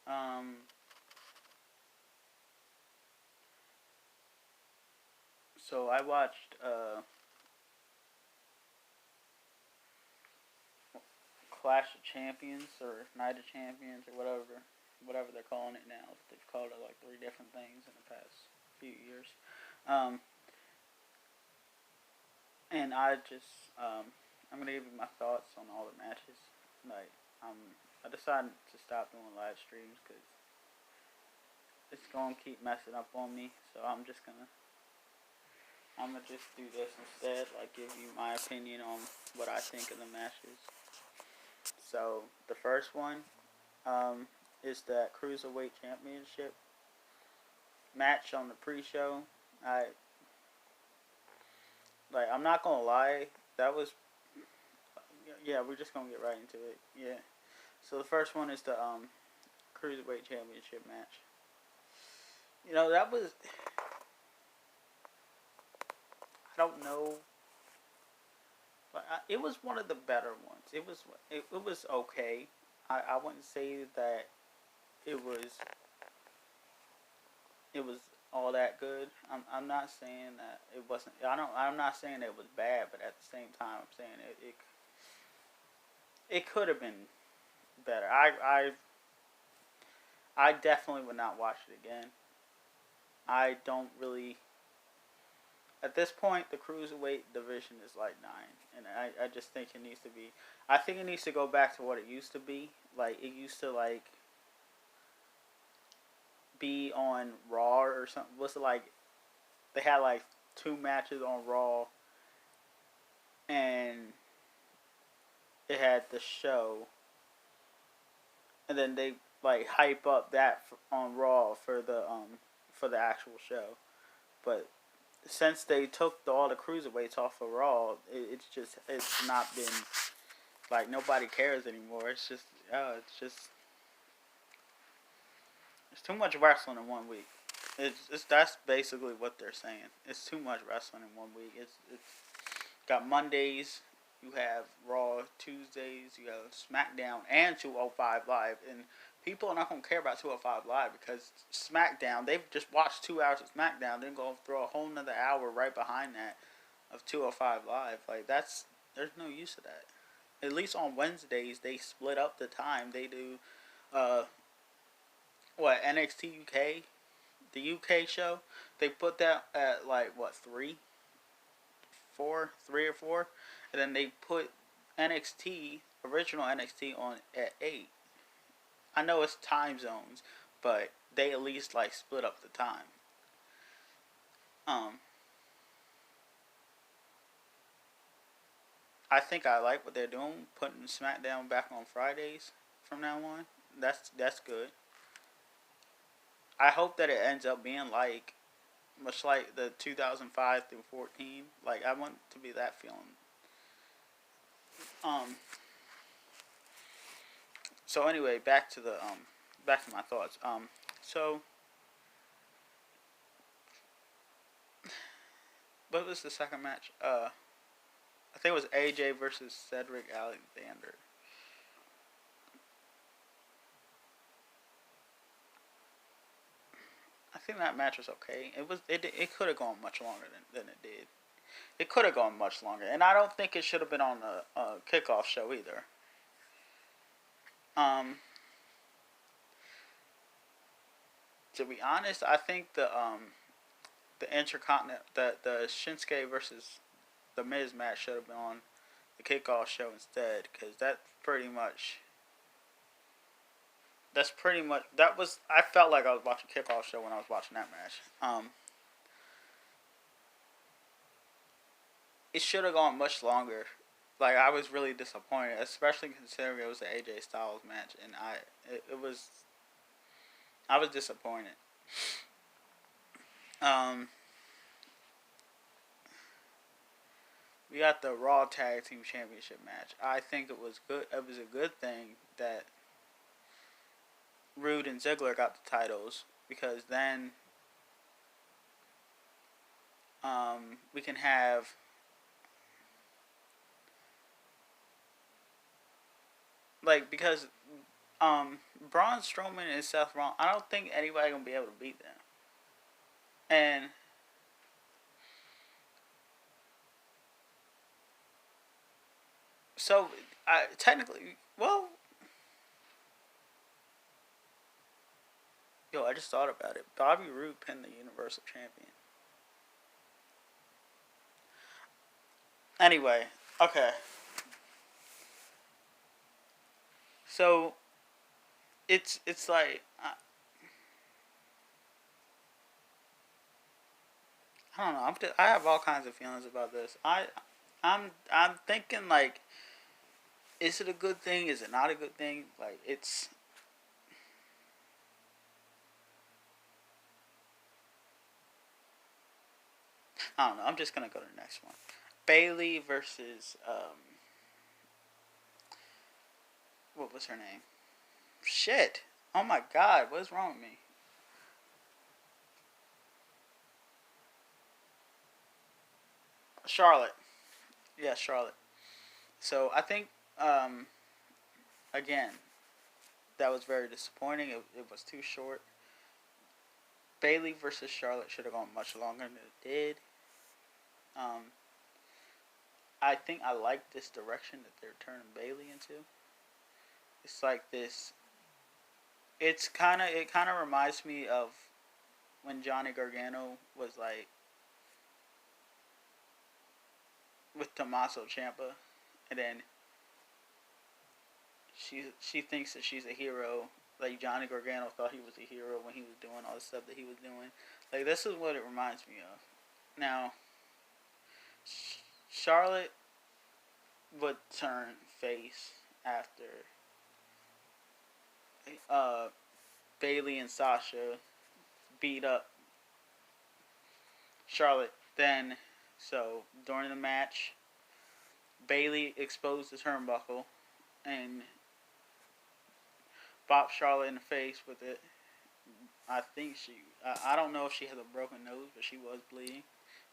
um, so I watched Clash of Champions or Night of Champions or whatever they're calling it now. They've called it like three different things in the past few years. Um, and I'm gonna give you my thoughts on all the matches. Like, I decided to stop doing live streams because it's gonna keep messing up on me. So I'm gonna just do this instead. Like, give you my opinion on what I think of the matches. So the first one um, is that Cruiserweight Championship match on the pre-show. I I'm not gonna lie, that was yeah. We're just gonna get right into it. Yeah. So the first one is the Cruiserweight Championship match. That was, I don't know, but it was one of the better ones. It was okay. I wouldn't say that it was it was all that good. I'm not saying that it wasn't. I'm not saying it was bad, but at the same time, I'm saying it could have been better. I definitely would not watch it again. I don't really. At this point, the cruiserweight division is like nine, and I just think it needs to be. I think it needs to go back to what it used to be. Like, it used to be on Raw or something. Was it like they had like two matches on Raw, and it had the show, and then they like hype up that on Raw for the actual show. But since they took all the cruiserweights off of Raw, it's not been like nobody cares anymore. It's too much wrestling in one week. It's That's basically what they're saying. It's too much wrestling in one week. It's got Mondays, you have Raw, Tuesdays, you have SmackDown and 205 Live, and people are not gonna care about 205 Live because SmackDown, they've just watched 2 hours of SmackDown, then go throw a whole nother hour right behind that of 205 Live. Like, there's no use of that. At least on Wednesdays they split up the time. They do uh NXT UK, the UK show. They put that at like what, 3 or 4, and then they put NXT, original NXT, on at 8. I know it's time zones, but they at least like split up the time. Um, I think I like what they're doing, putting SmackDown back on Fridays from now on. That's good. I hope that it ends up being like much like the 2005 through 14. Like, I want to be that feeling. Um. So anyway, back to my thoughts. So what was the second match? I think it was AJ versus Cedric Alexander. I think that match was okay. It could have gone much longer than it did. It could have gone much longer, and I don't think it should have been on a kickoff show either. Um, to be honest, I think the Intercontinental, the Shinsuke versus the Miz match should have been on the kickoff show instead, because that was, I felt like I was watching a kickoff show when I was watching that match. It should have gone much longer. Like, I was really disappointed, especially considering it was the AJ Styles match, and I was disappointed. Um, we got the Raw Tag Team Championship match. I think it was good. It was a good thing that Rude and Ziggler got the titles, because then we can have because Braun Strowman and Seth Rollins. I don't think anybody gonna be able to beat them. And so, I technically, well, yo, I just thought about it. Bobby Roode pinned the Universal Champion. Anyway, okay. So it's like I don't know. I have all kinds of feelings about this. I'm thinking like, is it a good thing? Is it not a good thing? Like it's I don't know. I'm just gonna go to the next one. Bailey versus what was her name? Shit. Oh my god, what's wrong with me? Charlotte. Yeah, Charlotte. So I think um again, that was very disappointing. It was too short. Bailey versus Charlotte should have gone much longer than it did. Um, I think I like this direction that they're turning Bailey into. It's like this. It kind of reminds me of when Johnny Gargano was like with Tommaso Ciampa, and then she thinks that she's a hero. Like Johnny Gargano thought he was a hero when he was doing all the stuff that he was doing. Like this is what it reminds me of. Now, Charlotte would turn face after uh, Bailey and Sasha beat up Charlotte. Then, so during the match, Bailey exposed the turnbuckle and bopped Charlotte in the face with it. I think I don't know if she has a broken nose, but she was bleeding.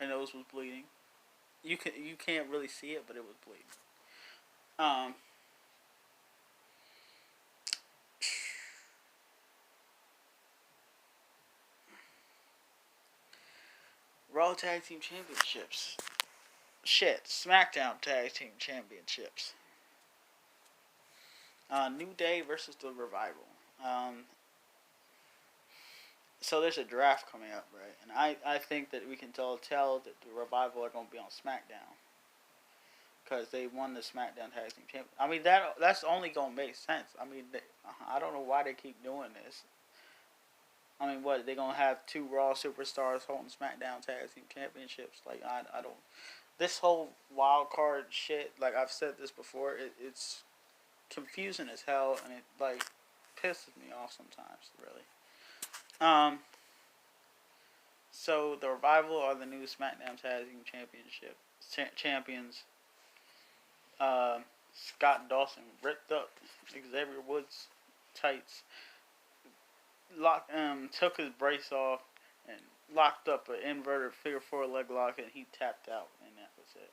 Her nose was bleeding. You can't really see it, but it was bleeding. Um, Raw Tag Team Championships. Shit, SmackDown Tag Team Championships. New Day versus the Revival. Um, so there's a draft coming up, right? And I think that we can tell that the Revival are going to be on SmackDown because they won the SmackDown Tag Team Champion. I mean that's only going to make sense. I mean I don't know why they keep doing this. I mean what they going to have two Raw superstars holding SmackDown Tag Team Championships? Like I don't. This whole wild card shit. Like I've said this before. It's confusing as hell, and it like pisses me off sometimes. Really. Um. So the Revival are the new SmackDown Tag Team Championship champions. Uh, Scott Dawson ripped up Xavier Woods' tights, took his brace off, and locked up an inverted figure four leg lock, and he tapped out, and that was it.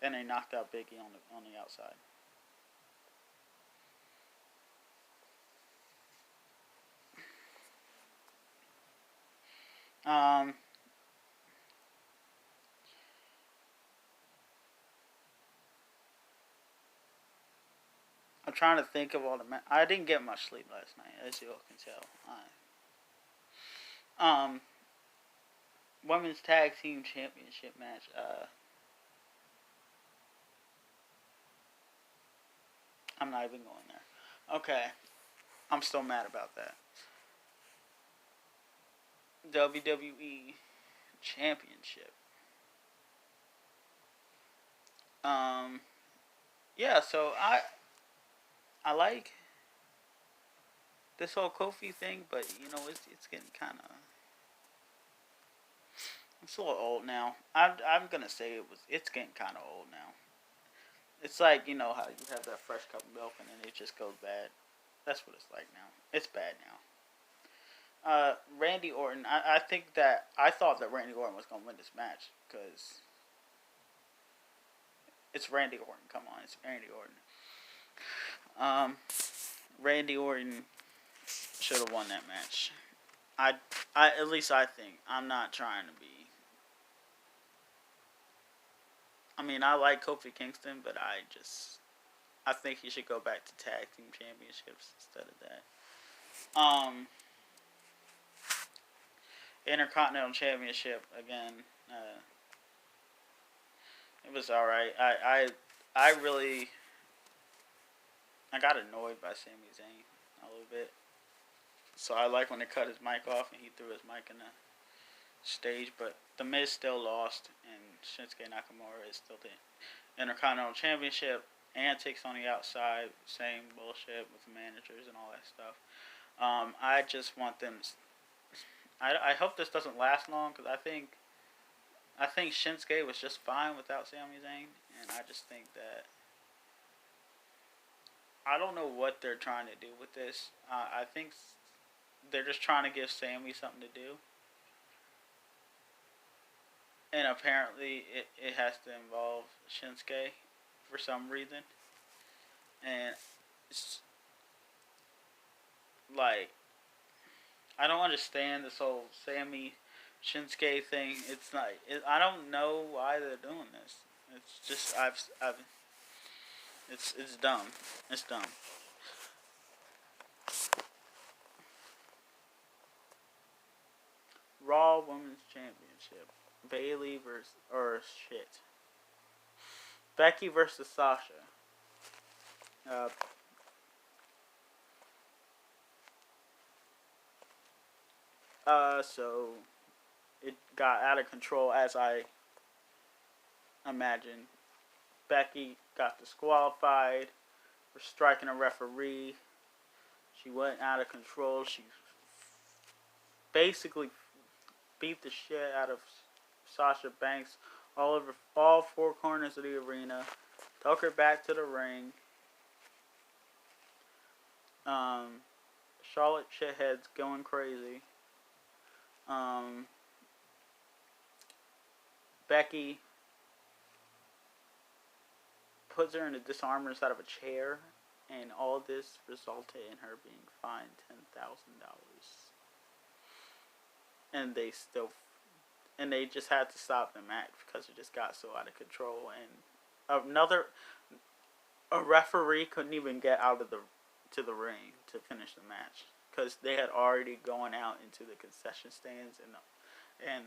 Then they knocked out Biggie on the outside. Um, I'm trying to think of all the. I didn't get much sleep last night, as you all can tell. Um, Women's Tag Team Championship match. I'm not even going there. Okay, I'm still mad about that. WWE Championship. Um, yeah. So I like this whole Kofi thing, but you know it's getting kind of it's a little old now. I'm gonna say it's getting kind of old now. It's like you know how you have that fresh cup of milk and then it just goes bad. That's what it's like now. It's bad now. Randy Orton. I think that I thought that Randy Orton was gonna win this match because it's Randy Orton. Come on, it's Randy Orton. Um, Randy Orton should have won that match. I at least I think. I'm not trying to be. I mean, I like Kofi Kingston, but I think he should go back to tag team championships instead of that. Intercontinental Championship again. Uh, it was all right. I really I got annoyed by Sami Zayn a little bit. So I like when they cut his mic off and he threw his mic in the stage. But The Miz still lost, and Shinsuke Nakamura is still the Intercontinental Championship. Antics on the outside, same bullshit with the managers and all that stuff. I just want them. I hope this doesn't last long because I think Shinsuke was just fine without Sami Zayn, and I just think that I don't know what they're trying to do with this. I think they're just trying to give Sami something to do, and apparently it has to involve Shinsuke for some reason, and it's like I don't understand this whole Sami Shinsuke thing. It's not. I don't know why they're doing this. It's just I've it's dumb. It's dumb. Raw Women's Championship. Bailey versus Becky versus Sasha. Uh, so it got out of control as I imagined. Becky got disqualified for striking a referee. She went out of control. She basically beat the shit out of Sasha Banks all over all four corners of the arena. Took her back to the ring. Charlotte shithead's going crazy. Becky puts her in a disarmer inside of a chair, and all this resulted in her being fined $10,000. And they just had to stop the match because it just got so out of control. And a referee couldn't even get out of to the ring to finish the match because they had already gone out into the concession stands and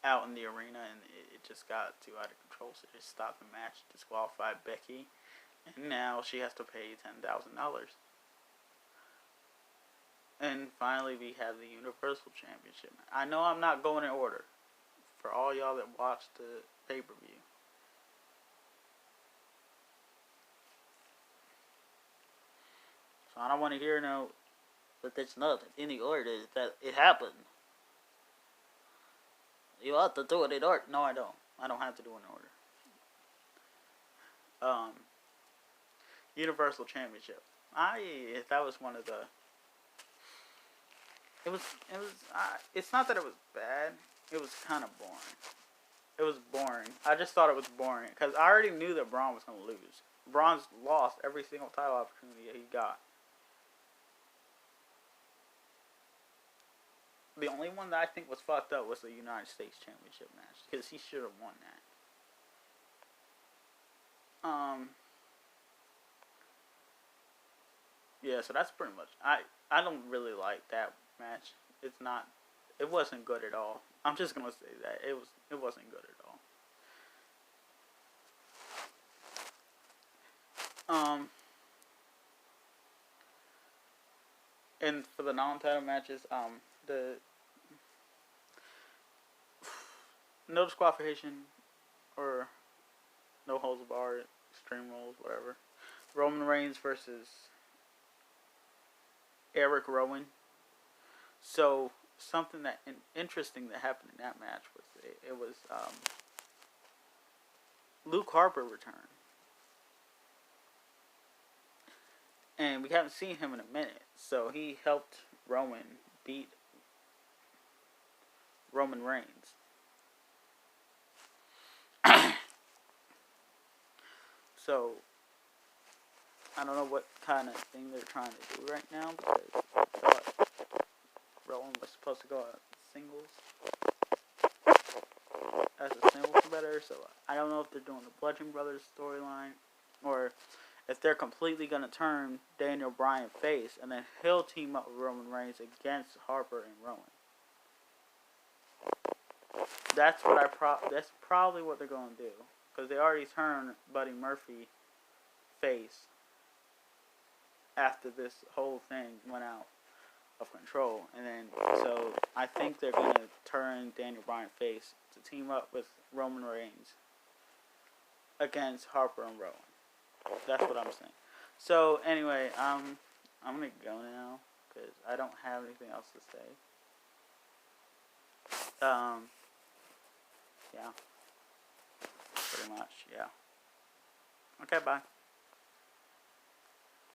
out in the arena, and it just got too out of control. So they stopped the match, disqualified Becky, and now she has to pay $10,000. And finally, we have the Universal Championship. I know I'm not going in order for all y'all that watched the pay-per-view. So I don't want to hear that it's not in the order that it happened. You have to do it in order. No, I don't. I don't have to do it in order. Universal Championship. That was one of the. It's not that it was bad. It was kind of boring. It was boring. I just thought it was boring because I already knew that Braun was going to lose. Braun's lost every single title opportunity that he got. The only one that I think was fucked up was the United States Championship match because he should have won that. Yeah, so that's pretty much. I don't really like that match. It wasn't good at all. I'm just gonna say that it wasn't good at all. And for the non-title matches, the no disqualification or no holds barred, extreme rules, whatever. Roman Reigns versus Eric Rowan. So something interesting that happened in that match was it was Luke Harper returned, and we haven't seen him in a minute. So he helped Roman beat Roman Reigns. So I don't know what kind of thing they're trying to do right now, because I thought Rowan was supposed to go out singles as a singles competitor, so I don't know if they're doing the Bludgeon Brothers storyline, or if they're completely going to turn Daniel Bryan face, and then he'll team up with Roman Reigns against Harper and Rowan. That's probably what they're going to do, because they already turned Buddy Murphy face after this whole thing went out of control, and then so I think they're going to turn Daniel Bryan face to team up with Roman Reigns against Harper and Rowan. That's what I'm saying. So anyway, I'm gonna go now because I don't have anything else to say. Yeah, pretty much. Yeah. Okay, bye.